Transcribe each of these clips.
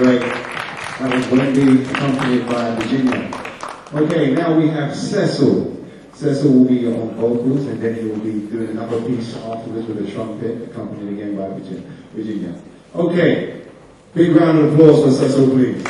great. That was Wendy, accompanied by Virginia. Okay, now we have Cecil. Cecil will be on vocals, and then he will be doing another piece afterwards with a trumpet, accompanied again by Virginia. Okay, big round of applause for Cecil, please.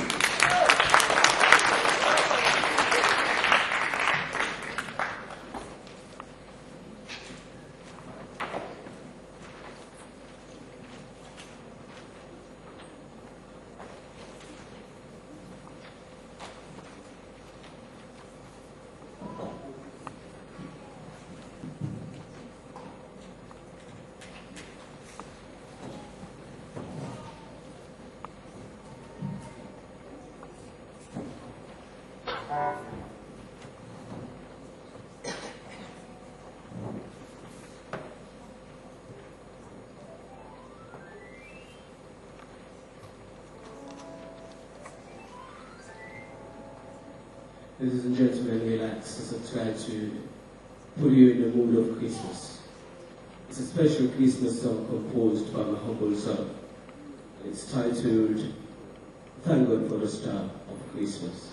Ladies and gentlemen, relax as I try to put you in the mood of Christmas. It's a special Christmas song composed by my humble self. It's titled, Thank God for the Star of Christmas.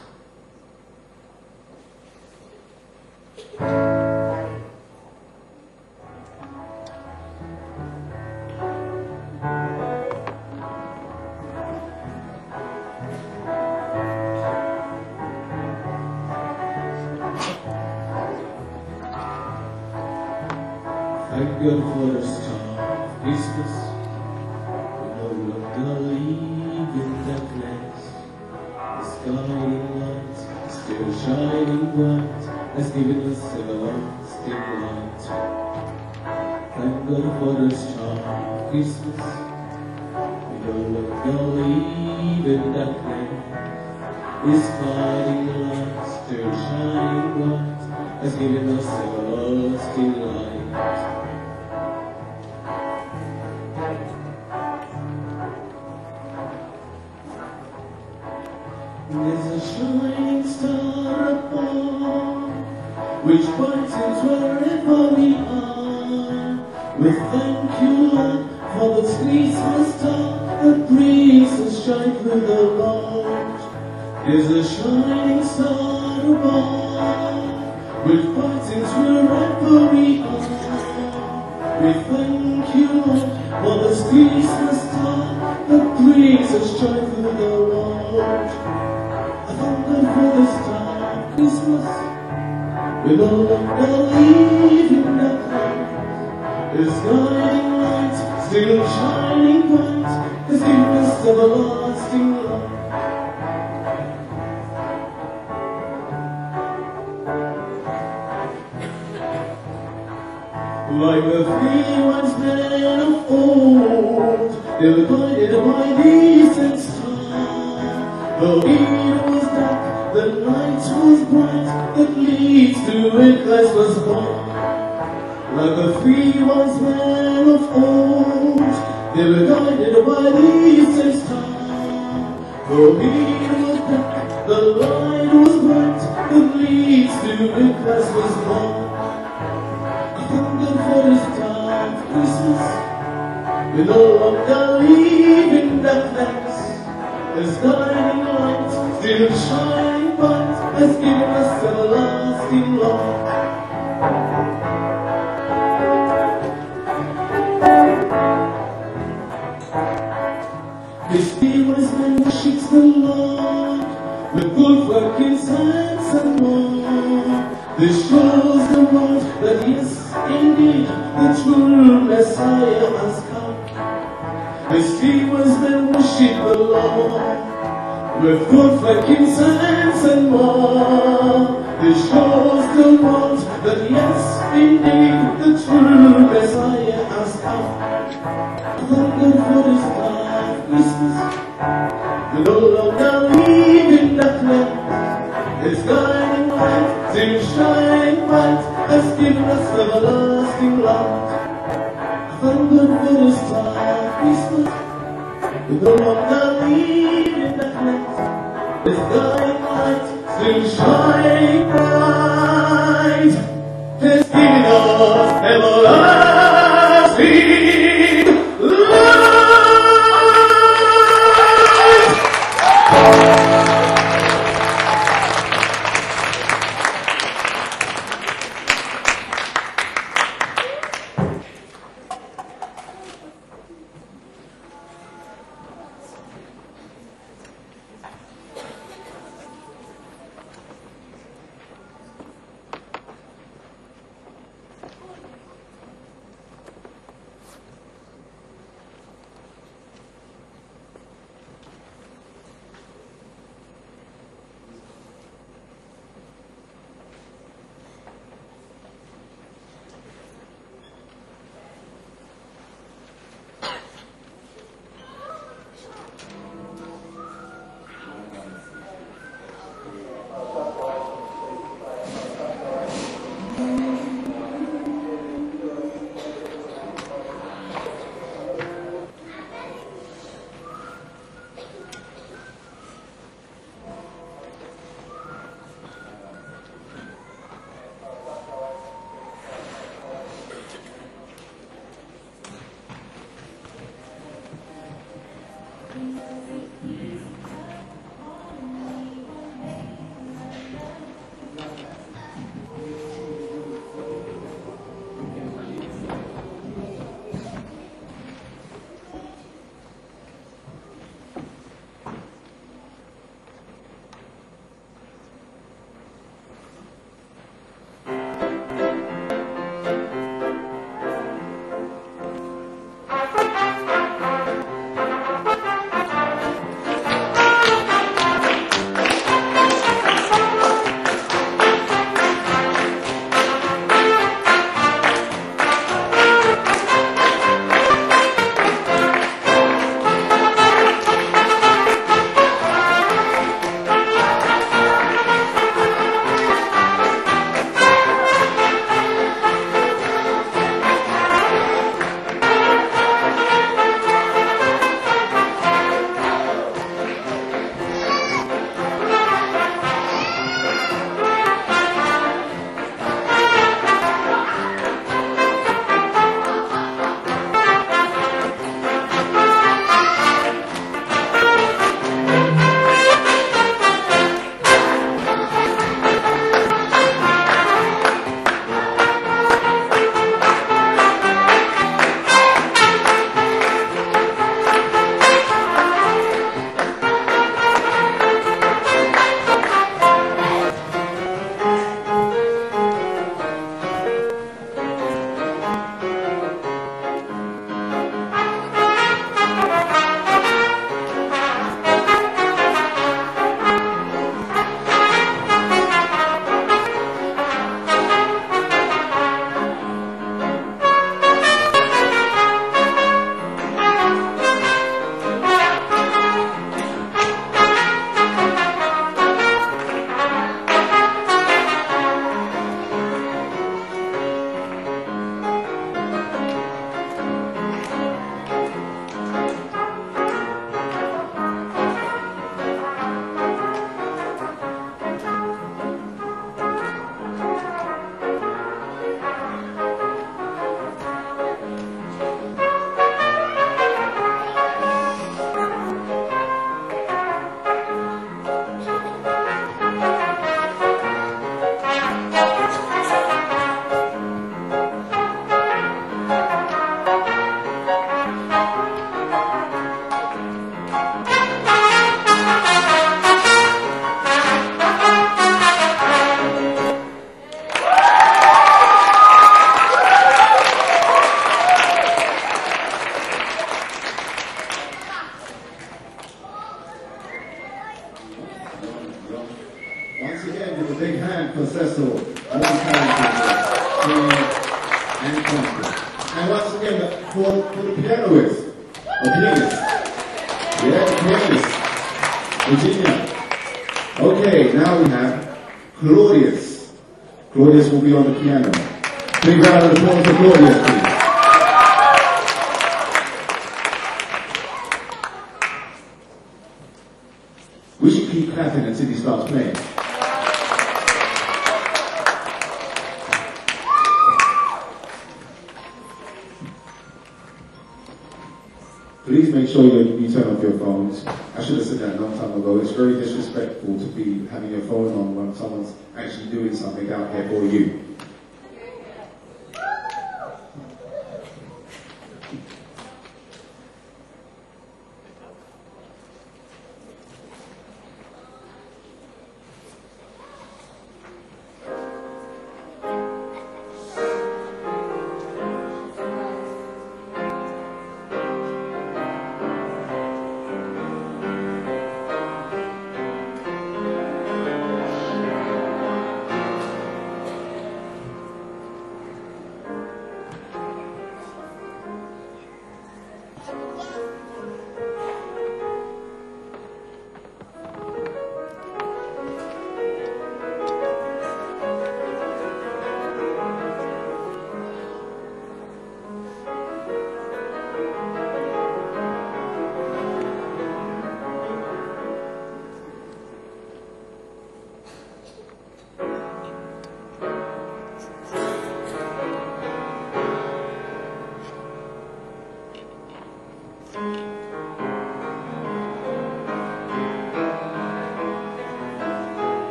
Thank God for the star of Christmas. We no longer live in darkness. The sky light is still shining bright, has given us everlasting light. Thank God for the star of Christmas. We no longer live in darkness. The sky light still shining bright, has given us everlasting light. There's a shining star above, which points us wherever we are. We thank you, Lord, for this Christmas star that brings us shine through the world. There's a shining star above, which points us wherever we are. We thank you, Lord, for this Christmas star that brings us shine through the world. For the star of Christmas, we no longer live in darkness. His guiding light, still shining bright, has given us everlasting light. Like the 3 wise men of old, they were guided by the distant star. Though it was dark, the light was bright, that leads to where Christ was born. Like the 3 wise men of old, they were guided by the distant star. Though it was dark, the light was bright, that leads to where Christ was born. Thank God for the star of Christmas. We no longer live in darkness. His guiding light, still shining bright, has given us everlasting light. His wise man worships the Lord with good work in signs and more. This shows the world that yes, indeed, the true Messiah has come. His wise men worship the Lord with good frankincense and more. This shows the world that yes, indeed, the true Messiah has come. Thank God for this star of Christmas. We no longer live in darkness. His guiding light, still shining bright, has given us everlasting light. Thank God for this star of Christmas. We no longer live in darkness. His guiding light, still shining bright, has given us everlasting light. for the pianist. A pianist. Yeah, the pianist. Virginia. Okay, now we have Claudius. Claudius will be on the piano. Big round of applause for Claudius, please. We should keep clapping until he starts playing. Please make sure you turn off your phones. I should have said that a long time ago. It's very disrespectful to be having your phone on when someone's actually doing something out here for you.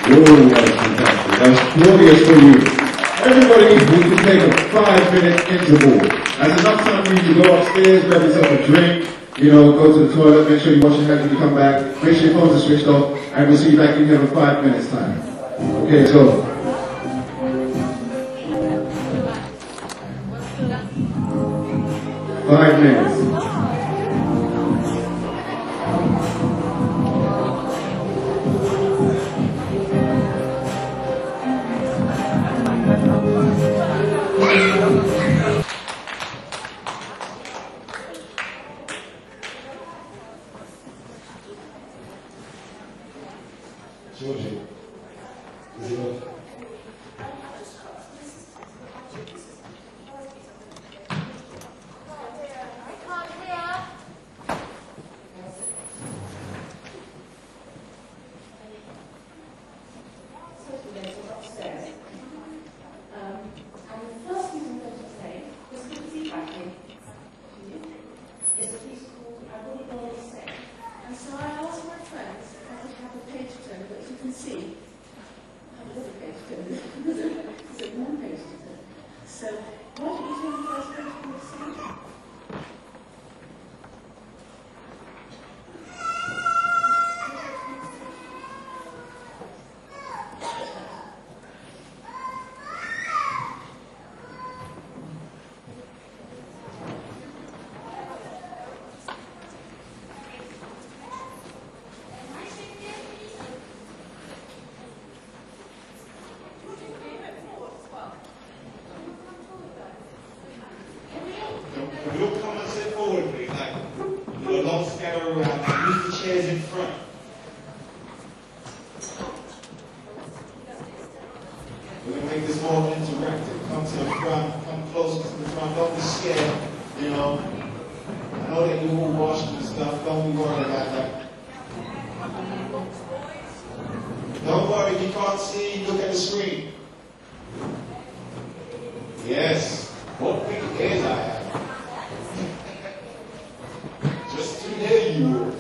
Oh, that was fantastic. That's glorious for you. Everybody, we can take a 5-minute interval. That's enough time for you to go upstairs, grab yourself a drink, go to the toilet, make sure you wash your hands when you come back, make sure your phones are switched off, and we'll see you back in here in 5 minutes time. Okay, let's go. 5 minutes. Georgie, is it off? closer to the front. Don't be scared, you know. I know that you will wash and stuff. Don't be worried about that. Don't worry, you can't see. Look at the screen. Yes. What big ears I have. Just to hear you.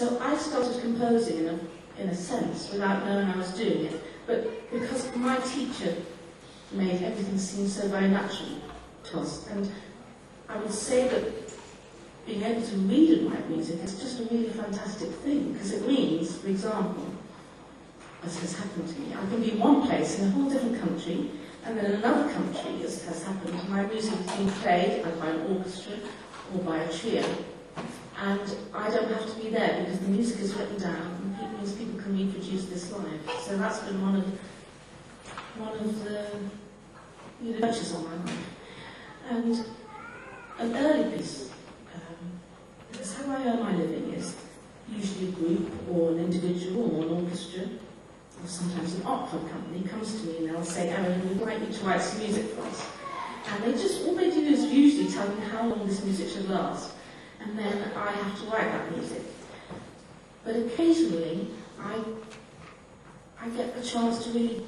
So I started composing in a sense without knowing I was doing it, but because my teacher made everything seem so very natural to us. And I would say that being able to read and write music is just a really fantastic thing, because it means, for example, as has happened to me, I can be in one place in a whole different country, and then in another country, as has happened, my music is being played either by an orchestra or by a trio, and I don't have to be there because the music is written down, and it means people can reproduce this live. So that's been one of the touches on my life. And an early piece, because how I earn my living is usually a group or an individual or an orchestra, or sometimes an opera company comes to me and they'll say, Erin, we'd like you to write some music for us. And all they do is usually tell me how long this music should last. And then I have to write that music. But occasionally, I get the chance to really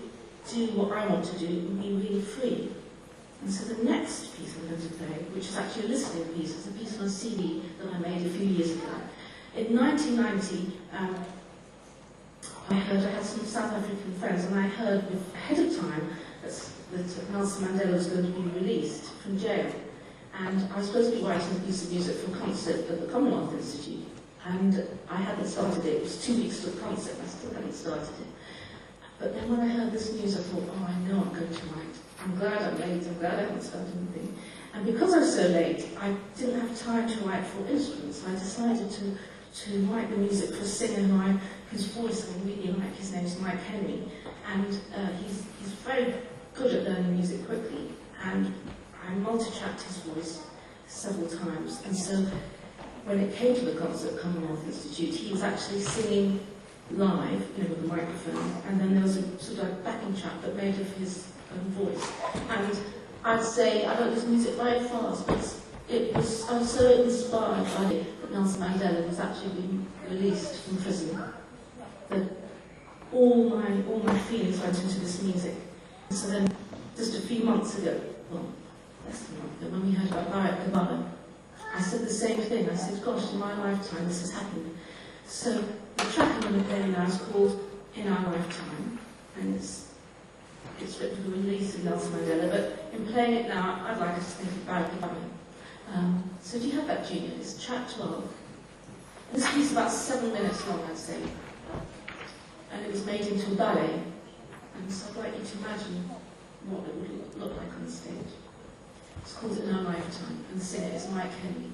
do what I want to do and be really free. And so the next piece I'm going to play, which is actually a listening piece, is a piece on a CD that I made a few years ago. In 1990, I had some South African friends, and I heard ahead of time that Nelson Mandela was going to be released from jail. And I was supposed to be writing a piece of music for a concert at the Commonwealth Institute. And I hadn't started it. It was 2 weeks to the concert, and I still hadn't started it. But then when I heard this news, I thought, oh, I know I'm going to write. I'm glad I'm late. I'm glad I haven't started anything. And because I was so late, I didn't have time to write for instruments. I decided to write the music for a singer whose voice I really like. His name's Mike Henry. And he's very good at learning music quickly. And I multi-tracked his voice several times, and so when it came to the concert at Commonwealth Institute, he was actually singing live, with a microphone, and then there was a sort of backing track that made of his own voice. And I'd say, I wrote this music very fast, but I was so inspired by it that Nelson Mandela was actually being released from prison, that all my feelings went into this music. So then, just a few months ago, less than a month ago, when we heard about Barack Obama, I said the same thing. I said, gosh, in my lifetime this has happened. So the track I'm going to play now is called In Our Lifetime, and it's written for the release of Nelson Mandela, but in playing it now, I'd like us to think of Barack Obama. So do you have that, Junior? It's track 12. And this piece is about 7 minutes long, I'd say. And it was made into a ballet, and so I'd like you to imagine what it would look like on the stage. It's called In Our Lifetime, and the singer is Mike Henry.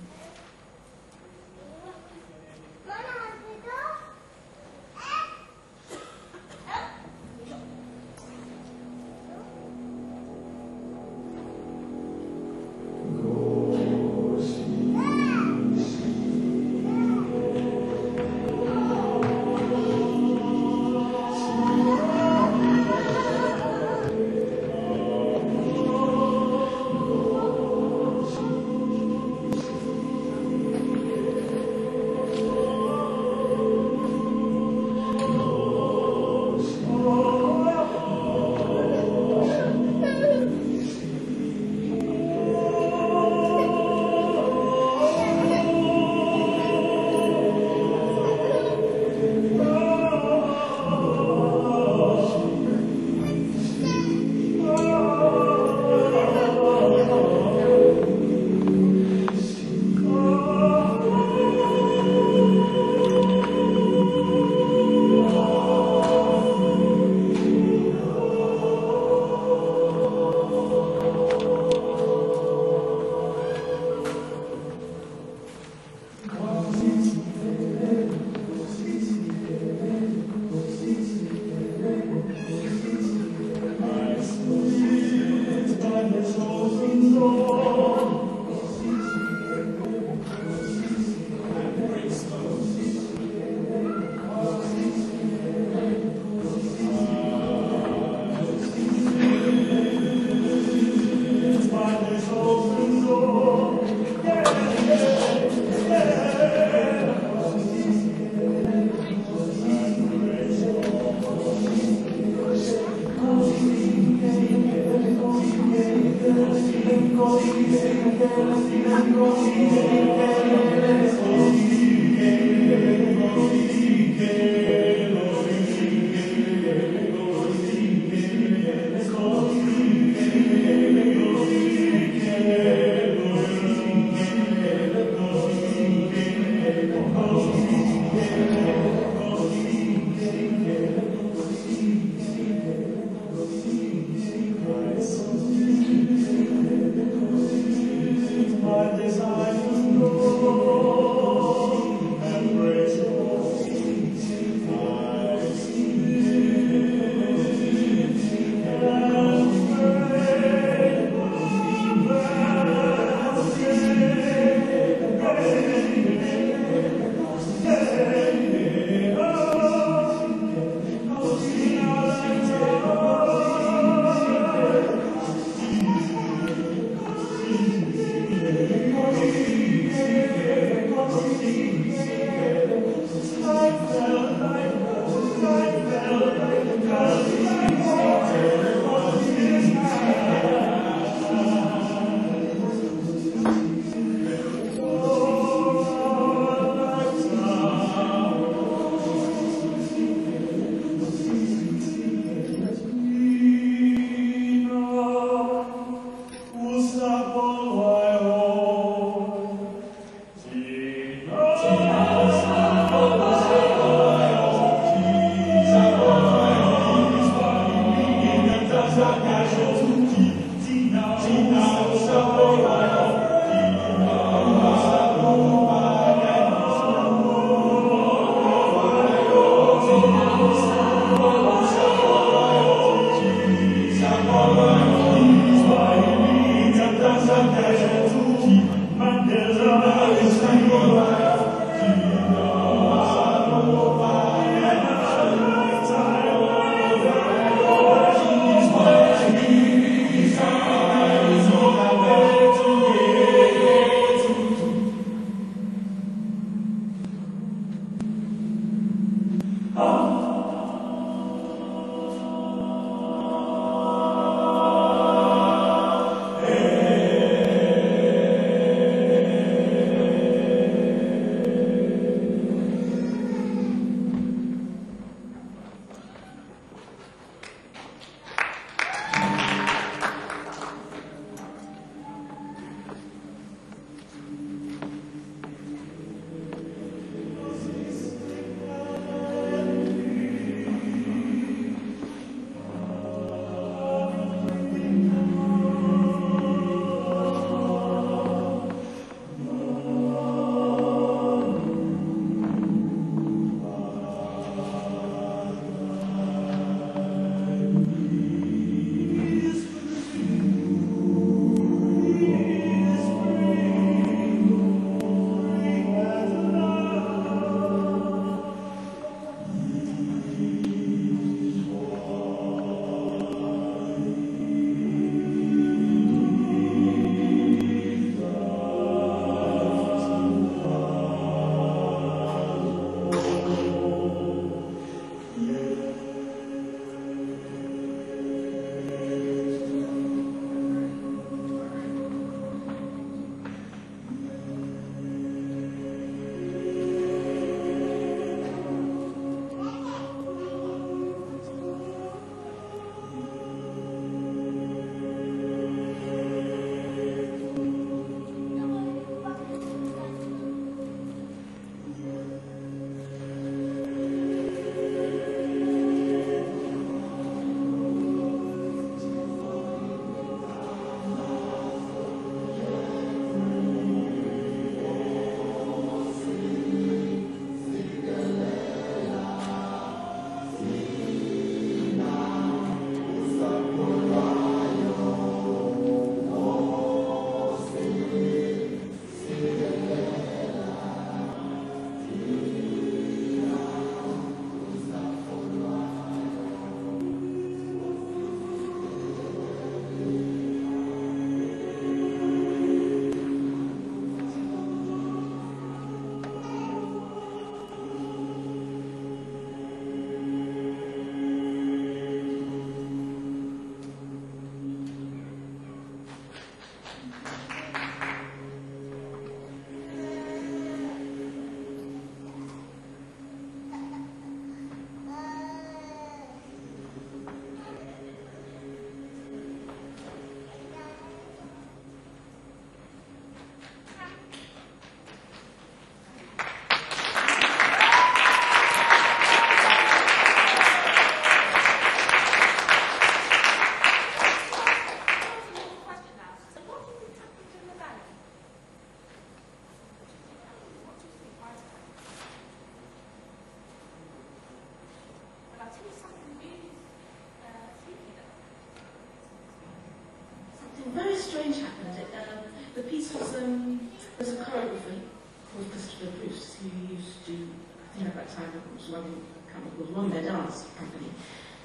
who used to, I think at that time it was running a company called One Their Dance Company,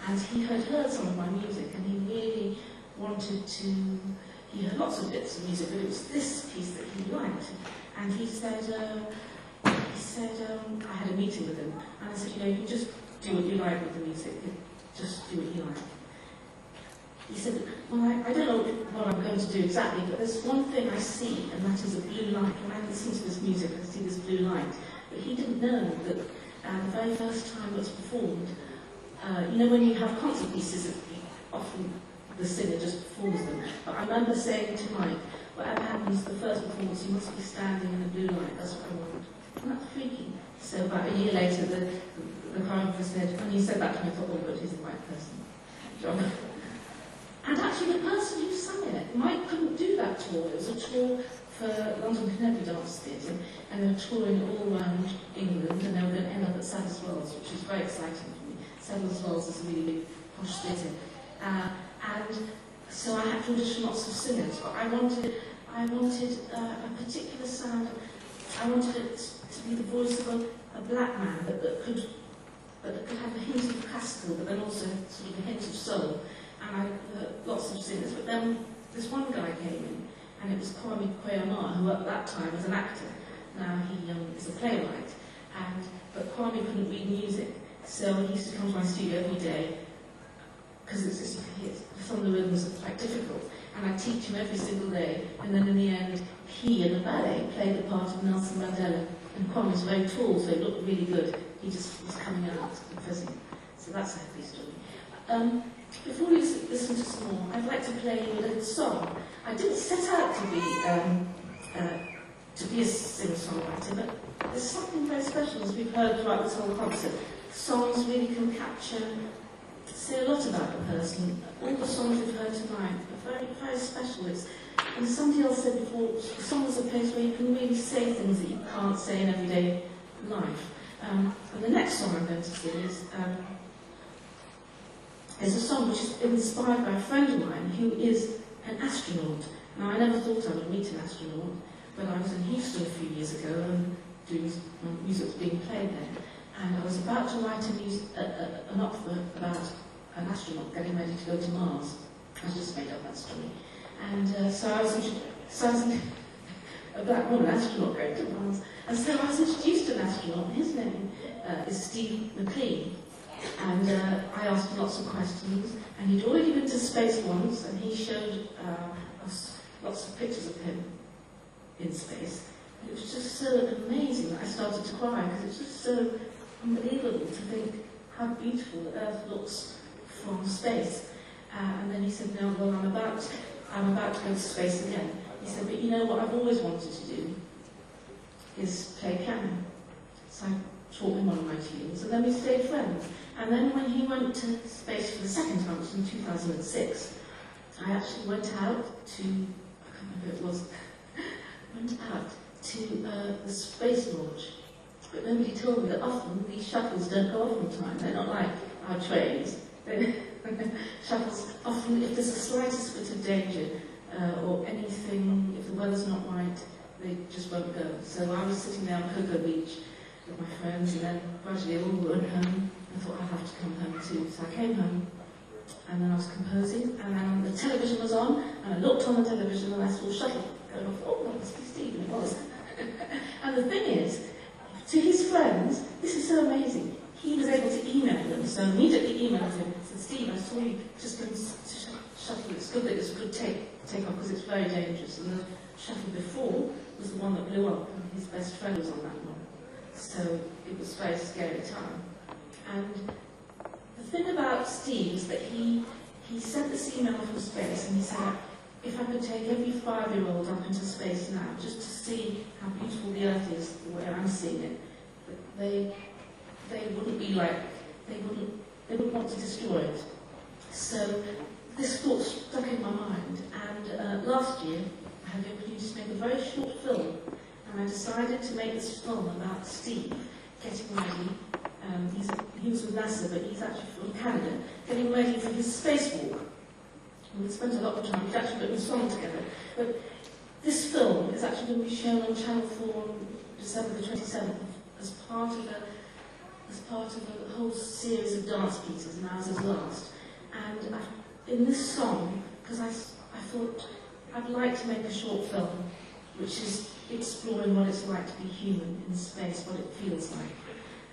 and he had heard some of my music, and he really wanted to, he heard lots of bits of music, but it was this piece that he liked, and he said, I had a meeting with him, and I said, you know, you just do what you like with the music, just do what you like. He said, well, I don't know what I'm going to do exactly, but there's one thing I see, and that is a blue light. When I listen to this music, I see this blue light. But he didn't know that the very first time it was performed, you know, when you have concert pieces, often the singer just performs them. But I remember saying to Mike, whatever happens, the first performance, you must be standing in a blue light. That's what I want. Isn't that freaky? So about a year later, the choreographer said, when he said that to me, I thought, oh, but he's the right person. John. And actually, the person who sang it, Mike couldn't do that tour. It was a tour for London Canterbury Dance Theatre, and they were touring all around England, and they were going to end up at Sadler's Wells, which is very exciting for me. Sadler's Wells is a really big, posh theatre. And so I had to audition lots of singers, but I wanted a particular sound. I wanted it to be the voice of a black man that could have a hint of classical, but then also sort of a hint of soul. And I heard lots of singers, but then this one guy came in, and it was Kwame Kwei-Armah, who at that time was an actor. Now he is a playwright, but Kwame couldn't read music, so he used to come to my studio every day, because some of the rhythms are quite difficult, and I'd teach him every single day, and then in the end, he in the ballet played the part of Nelson Mandela, and Kwame was very tall, so he looked really good. He just was coming out and fizzing. So that's a happy story. Before we listen to some more, I'd like to play you a little song. I didn't set out to be a singer-songwriter, but there's something very special, as we've heard throughout this whole concert. Songs really can say a lot about the person. All the songs we've heard tonight are very, very special. And somebody else said before, a song is a place where you can really say things that you can't say in everyday life. And the next song I'm going to sing is a song which is inspired by a friend of mine who is an astronaut. Now, I never thought I would meet an astronaut, but I was in Houston a few years ago and music was being played there. And I was about to write an opera about an astronaut getting ready to go to Mars. I just made up that story. And so I was a black woman astronaut going to Mars. And so I was introduced to an astronaut. His name is Steve McLean. And I asked him lots of questions, and he'd already been to space once, and he showed us lots of pictures of him in space. And it was just so amazing that I started to cry, because it's just so unbelievable to think how beautiful the Earth looks from space. And then he said, no, well, I'm about to go to space again. He said, but you know what I've always wanted to do is play piano. So I taught him one of my tunes, and then we stayed friends. And then when he went to space for the second time, which was in 2006, I actually went out to, I can't remember who it was, went out to the space launch. But nobody told me that often these shuttles don't go off on time. They're not like our trains. Shuttles, often if there's the slightest bit of danger or anything, if the weather's not right, they just won't go. So I was sitting there on Cocoa Beach with my friends, and then gradually all went home. I thought I'd have to come home too. So I came home, and then I was composing, and then the television was on, and I looked on the television and I saw a shuttle going off. Oh, that must be Steve, and it was. And the thing is, to his friends, this is so amazing. He was able to email them, so immediately emailed him. Said, Steve, I saw you just going to shuttle. It's good that it's a good take off because it's very dangerous. And the shuttle before was the one that blew up, and his best friend was on that one. So it was a very scary time. And the thing about Steve is that he sent this email from space, and he said, if I could take every 5-year-old up into space now, just to see how beautiful the Earth is, the way I'm seeing it, they wouldn't be like, they wouldn't want to destroy it. So this thought stuck in my mind, and last year I had the opportunity to make a very short film, and I decided to make this film about Steve getting ready. He was with NASA, but he's actually from Canada, getting ready for his spacewalk. And we spent a lot of time, we've actually written a song together. But this film is actually going to be shown on Channel 4 on December the 27th as part of a whole series of dance pieces, and ours is last. And in this song, because I thought I'd like to make a short film which is exploring what it's like to be human in space, what it feels like.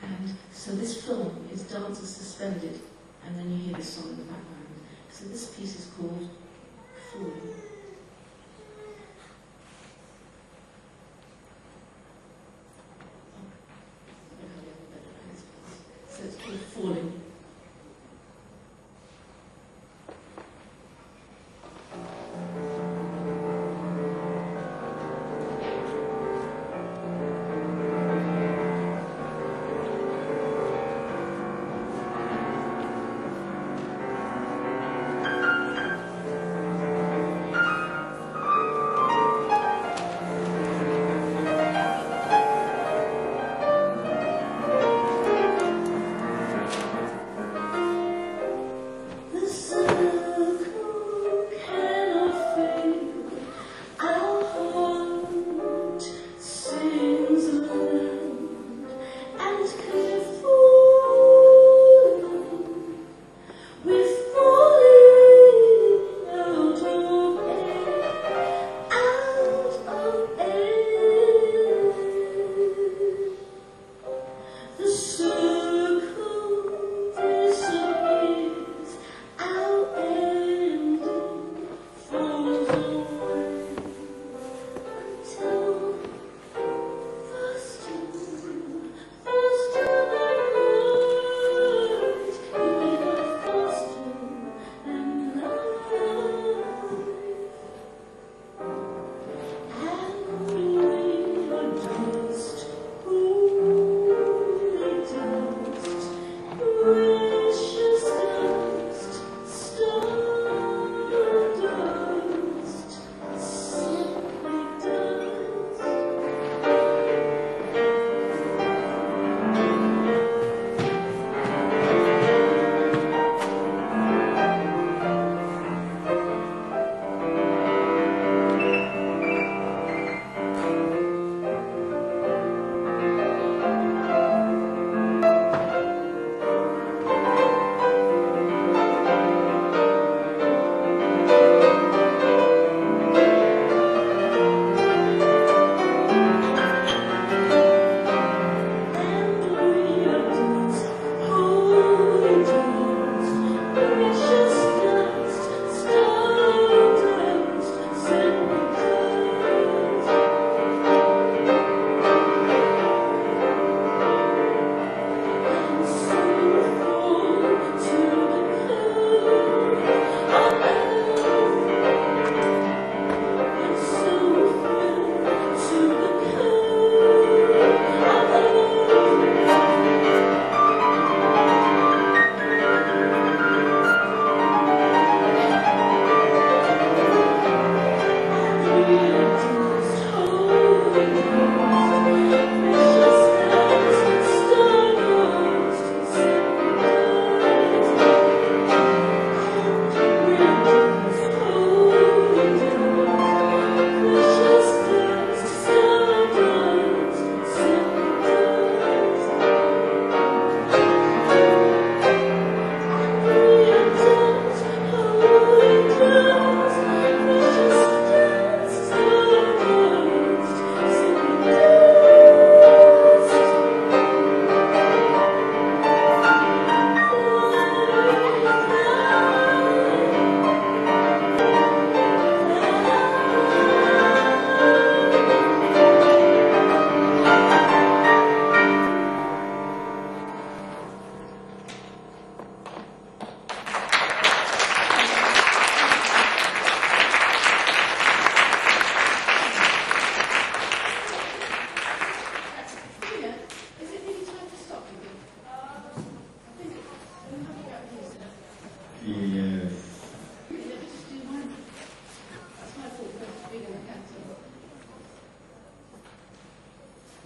And so this film is Dancers Suspended, and then you hear this song in the background. So this piece is called Falling. So it's called Falling.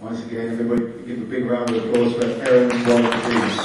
Once again, everybody give a big round of applause for Aaron Rodriguez.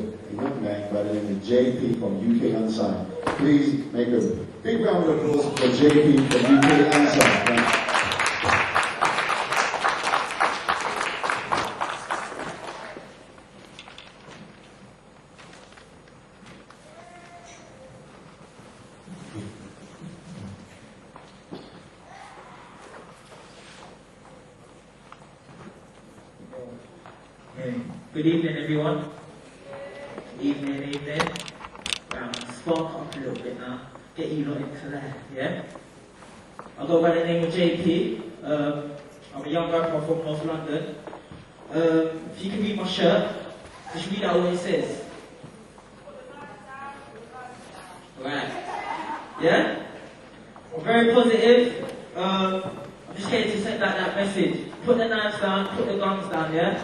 a young man by the name of JP from UK Unsigned. Please make a big round of applause for JP from UK Unsigned. Good evening, everyone. Evening. Spark up a little bit now. Get you lot into that, yeah? I go by the name of JP. I'm a young rapper from North London. If you can read my shirt, just read out what it says. Right. Yeah? I'm very positive. I'm just here to send out that message. Put the knives down, put the guns down, yeah?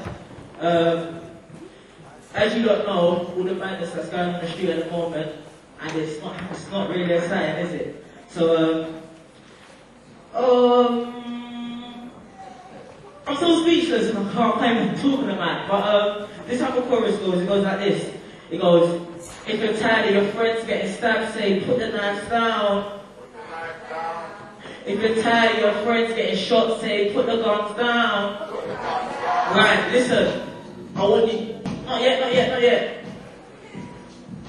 As you lot know, all the madness that's going on the street at the moment, and it's not really exciting, is it? So, I'm so speechless and I can't even talking about. But this type of chorus goes, it goes like this. It goes, if you're tired of your friends getting stabbed, say, put the knives down. If you're tired of your friends getting shot, say, put the guns down. Right, listen. I want you, not yet.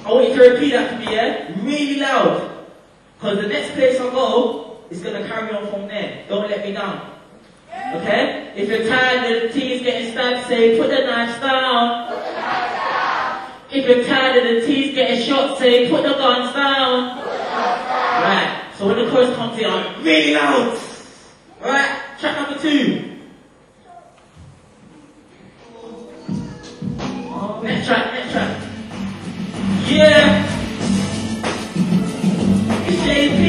I want you to repeat that to me, yeah? Really loud. Because the next place I go is going to carry on from there. Don't let me down. Okay? If you're tired of the teens getting stabbed, say, put the knives down. If you're tired of the teens getting shot, say, put the guns down. Right. So when the chorus comes in, I'm really loud. Alright? Track number 2. Next track. Yeah! It's JP!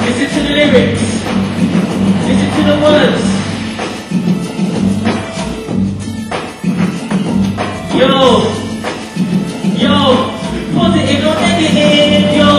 Listen to the lyrics. Listen to the words. Yo! Positive, not negative, yo,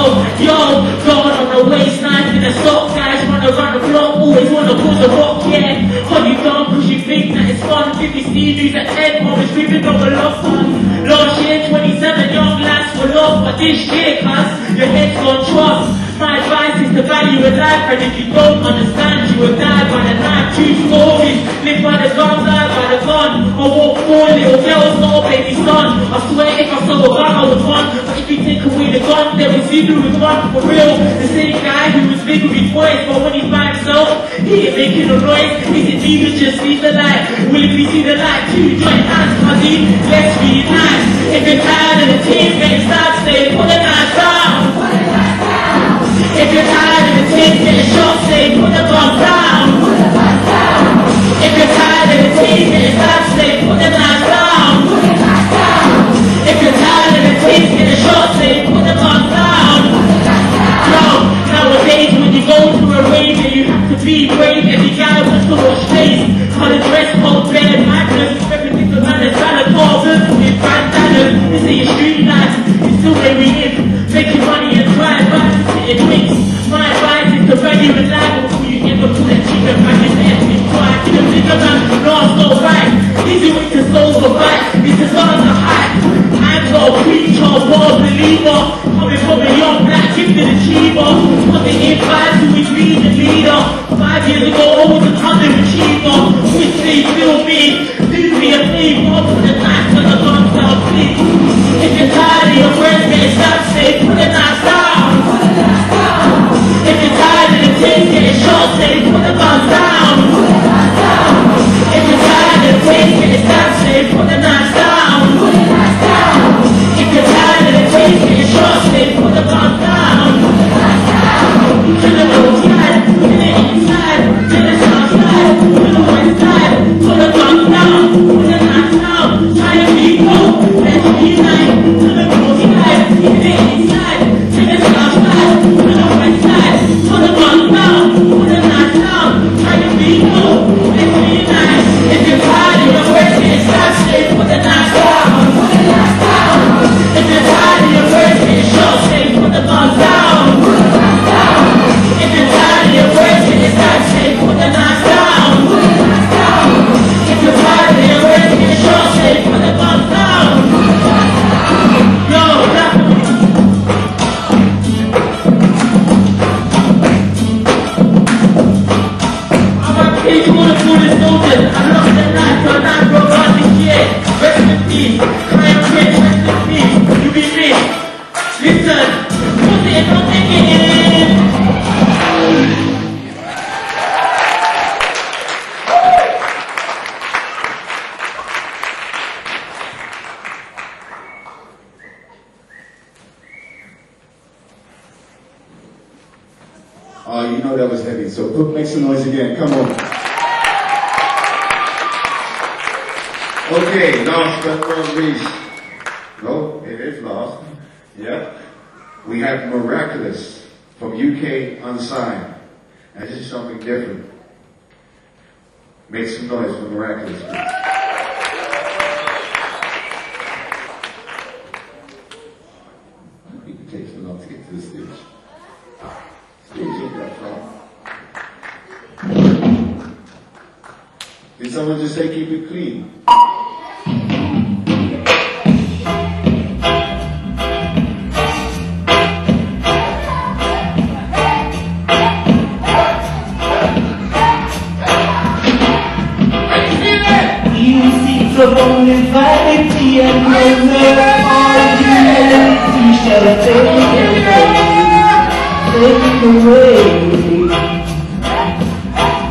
going on the waistline in the sock, guys run around the block, always wanna push the rock, yeah. Hold you down, cause you think that it's fun. 50 Steve news at 10, always creeping over lost one. Last year, 27 young lads were lost, but this year, cuz, your head's on trust. My advice is to value a life, and if you don't understand, you will die by the knife. True stories, live by the gun, die by the gun. I walk 4 little girls, no baby son. I swear if I saw a gun, I would run. But if you take away the gun, there was you who was one for real. The same guy who was big with his voice, but when he's by himself, he ain't making a noise. Is it demons just see the light? Will if we see the light too? Join hands, cuzzy, let's reunite. If you're tired of the team getting stabbed, say, put the knife down. If you're tired of the team getting shot, say, put the gun down. If you're tired of the team getting stabbed, say, put the knife down. If you're tired of the team getting shot, say, put the gun down. Yo, nowadays when you go to a rave, you have to be brave. Every guy wants to watch face. Colour dress code, bare madness. Everything's a man that's got a call. It's bandanas. This ain't street life. It's the way we live. Making money and drive by. It wins. My advice is to value the life before you ever put a cheap and back in there. It's right. You don't think about the last no right. Easy way to soul survive. It's a song to hide. I'm got a preacher, world believer. Coming from a young black gifted achiever. Positive vibes who is being the leader. 5 years ago I was an underachiever. Which they feel me. Do me a favor. Put the knife on the guns down, please. If you're tired of your friends getting stabbed, say put the knife down. If you're tired of the team getting shot, say put the guns down. If you're tired of the team getting stabbed, say put the knife down. If you're tired of the team getting shot, say put the guns down. To the north side, to the east side, to the south side, to the west side, put the guns down, put the knife down. Try to be cool, let's unite. To the north side, to the east side, to the south side, to the west side, put the guns down, put the knife down. You know that was heavy. So make some noise again. Come on. Okay, last but not least. No, it is last. Yeah. We have Miraculous from UK Unsigned. And this is something different. Make some noise for Miraculous, please. It takes a lot to get to the stage. Stage up that front. Did someone just say keep it clean? Of only vanity and no argument, shall I take it away?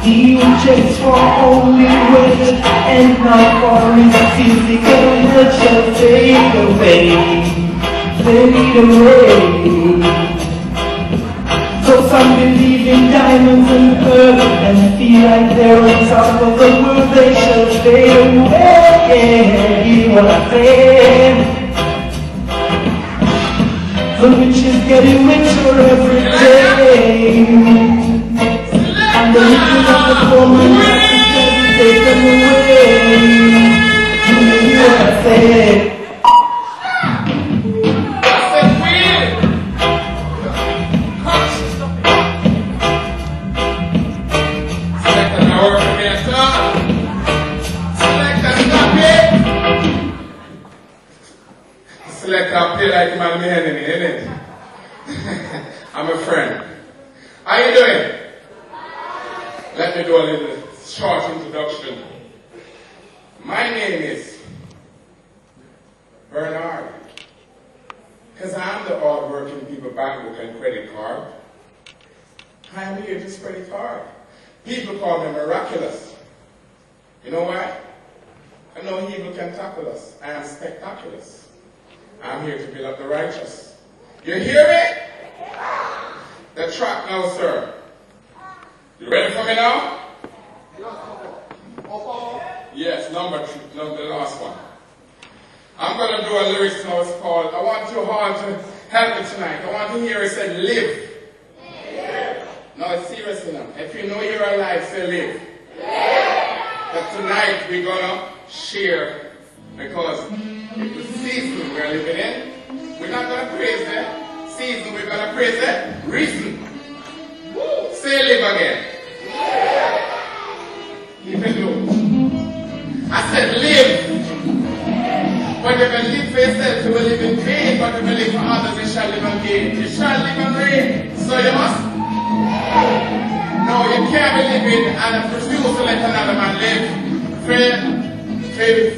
He who checks for only weight and not for his physical nature, fade away. So some believe in diamonds and pearls and feel like they're on top of the world, they shall fade away. Hear what I say. The rich is getting richer every day, and the riches of the poor man has to take them away. You hear what I say. Select up here like my enemy, innit? I'm a friend. How you doing? Let me do a little short introduction. My name is Bernard. Because I'm the hard-working people bank book and credit card. I'm here to spread it hard. People call me miraculous. You know why? I know evil can tackle us. I am spectacular. I'm here to build up the righteous. You hear me? The track now, sir. You ready for me now? Yes, number 2, the last one. I'm going to do a lyrics now. It's called, I want you all to help me tonight. I want to hear it said, live. No, it's serious enough. If you know you're alive, say live. But tonight we're going to share because it's the season we're living in. We're not going to praise the season, we're going to praise the reason. Say live again. Keep it low. I said live. But if you live for yourself, you will live in vain. But if you live for others, you shall live in gain. You shall live and reign. So you must. No, you can't be living and refuse to let another man live.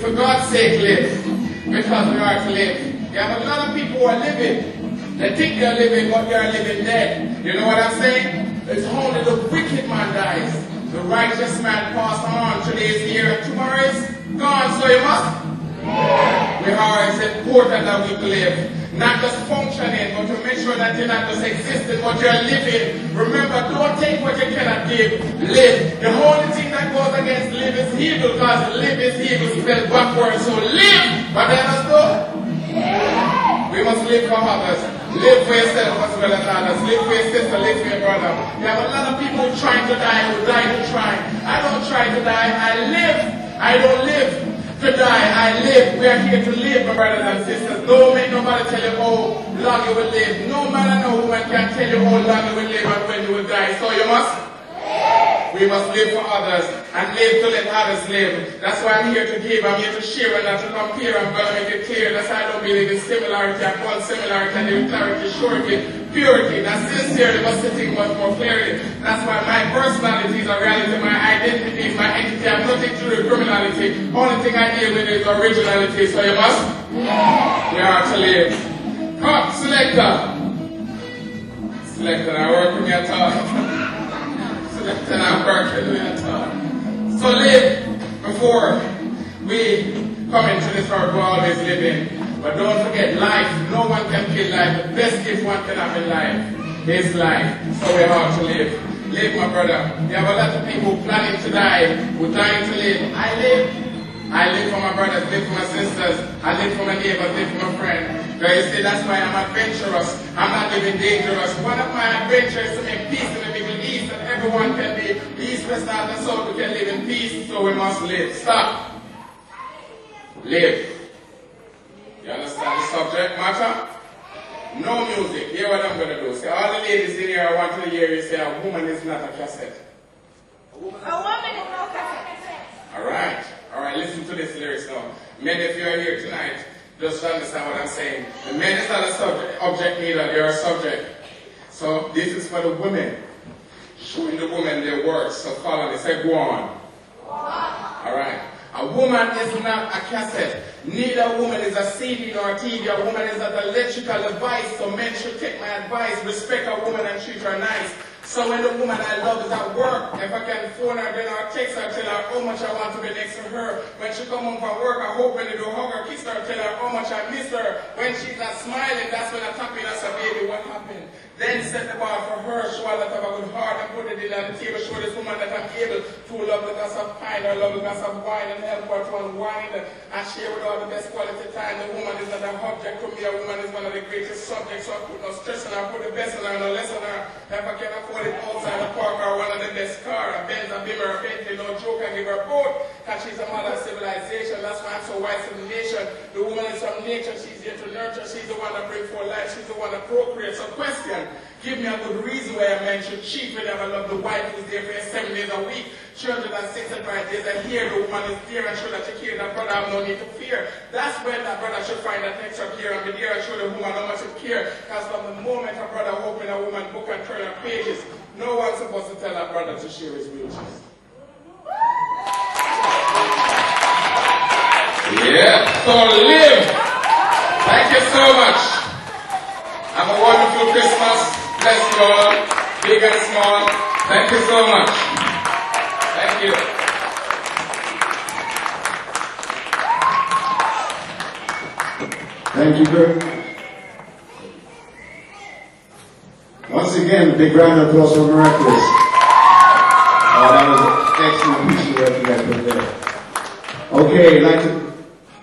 For God's sake, live. Because we are to live. You have a lot of people who are living. They think they are living, but they are living dead. You know what I'm saying? It's only the wicked man dies. The righteous man passed on. Today is here and tomorrow is gone. So you must. We are, it's important that we live. Not just functioning, but to make sure that you're not just existing, but you're living. Remember, don't take what you cannot give. Live. The only thing that goes against live is evil, because live is evil spelled backwards. So live. But then us do. We must live for others. Live for yourself as well as others. Live for your sister, live for your brother. You have a lot of people trying to die who die to try. I don't try to die, I live. I don't live to die, I live. We are here to live, my brothers and sisters. Don't make nobody tell you how long you will live. No man or no woman can tell you how long you will live and when you will die. So you must. We must live for others and live to let others live. That's why I'm here to give. I'm here to share and not to compare. I'm going to make it clear that I don't believe in similarity. I call similarity and in clarity, surety, purity. That's sincerely, but sitting much more clearly. That's why my personality is a reality. My identity is my entity. I have nothing to do with criminality. Only thing I deal with is originality. So you must. We are to live. Come, selector. Selector, I work with me at all. And I'm working with it. So live before we come into this world. We're always living. But don't forget life. No one can kill life. The best gift one can have in life is life. So we have to live. Live, my brother. You have a lot of people planning to die, who dying to live. I live. I live for my brothers, live for my sisters, I live for my neighbors, live for my friends. Because you see, that's why I'm adventurous. I'm not living dangerous. One of my adventures is to make peace in the Middle East, and everyone can be east, west, north, and south. We can live in peace, so we must live. Stop. Live. You understand the subject matter? No music. Hear what I'm going to do. See, all the ladies in here, I want to hear you say, a woman is not a cassette. A woman is not a cassette. Alright. Alright, listen to this lyrics now. Men, if you're here tonight, just understand what I'm saying. The men is not a subject, object neither, they're a subject. So this is for the women. Showing the women their works. So follow me. Say, go on. Alright. A woman is not a cassette. Neither a woman is a CD nor a TV. A woman is an electrical device. So men should take my advice. Respect a woman and treat her nice. So when the woman I love is at work, if I can phone her, then I'll text her, tell her how much I want to be next to her. When she come home from work, I hope when they do hug her, kiss her, tell her how much I miss her. When she's not smiling, that's when I tap in and say, baby, what happened? Then set the bar for her, show her that I have a good heart and put it in on the table, show this woman that I'm able to love a glass of pine or love a glass of wine and help her to unwind and share with her the best quality time. The woman is not an object to me, a woman is one of the greatest subjects, so I put no stress on her, I put the best on her, no less on her. If I can afford it outside the park or one of the best car, a Benz, a Beamer, a Bentley, no joke, I give her both. Because she's a mother of civilization, that's why I'm so wise in the nation. The woman is from nature, she's here to nurture, she's the one that brings forth life, she's the one that procreates. So question, give me a good reason why a man should cheat when I love the wife who's there for 7 days a week, 365 days a year. The woman is there and show that you care, that brother have no need to fear. That's when that brother should find that extra care and be there and show the woman how much you care. Because from the moment a brother open a woman's book and turn her pages, no one's supposed to tell that brother to share his riches. Yeah, so live. Thank you so much. Have a wonderful Christmas. Bless you all, big and small. Thank you so much. Thank you. Thank you, Kurt. Once again, a big round of applause for Miraculous. Oh, that was an excellent piece of work you guys put there. Okay, I'd like to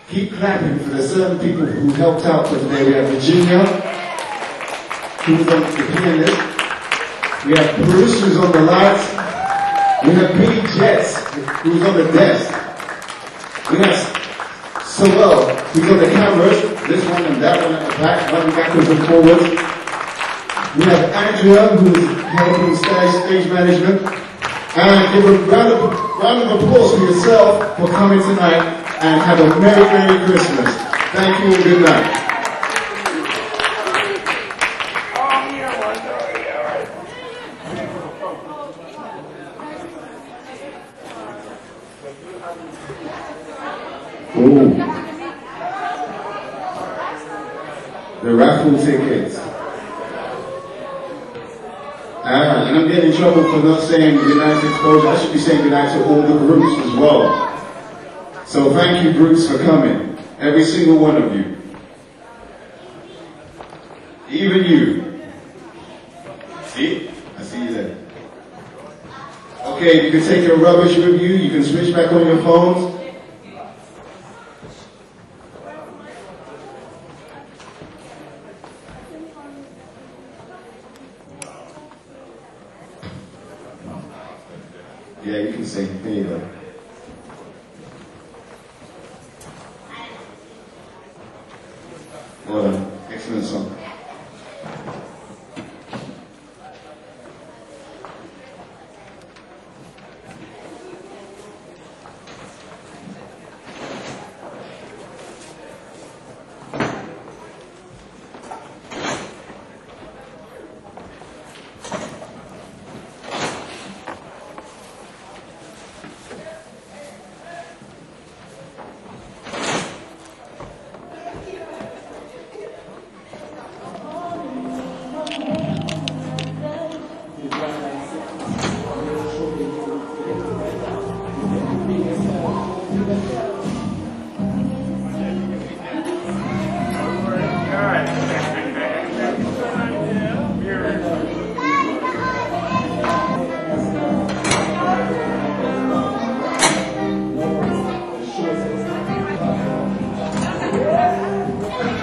keep clapping for the certain people who helped out for today. We have Virginia, who's on the pianist. We have Bruce, who's on the lights. We have Pete Jets, who's on the desk. We have Sowell, who's on the cameras. This one and that one at the back, running backwards and forwards. We have Andrea, who's helping stage management. And give a round of applause for yourself for coming tonight, and have a Merry, Merry Christmas. Thank you and good night. Ooh. The raffle tickets. And I'm getting in trouble for not saying goodnight to Exposure. I should be saying goodnight to all the groups as well. So thank you, groups, for coming. Every single one of you. Even you. See? I see you there. Okay, you can take your rubbish with you. You can switch back on your phones. Yeah, you can sing. Here you go. Well done. Excellent song.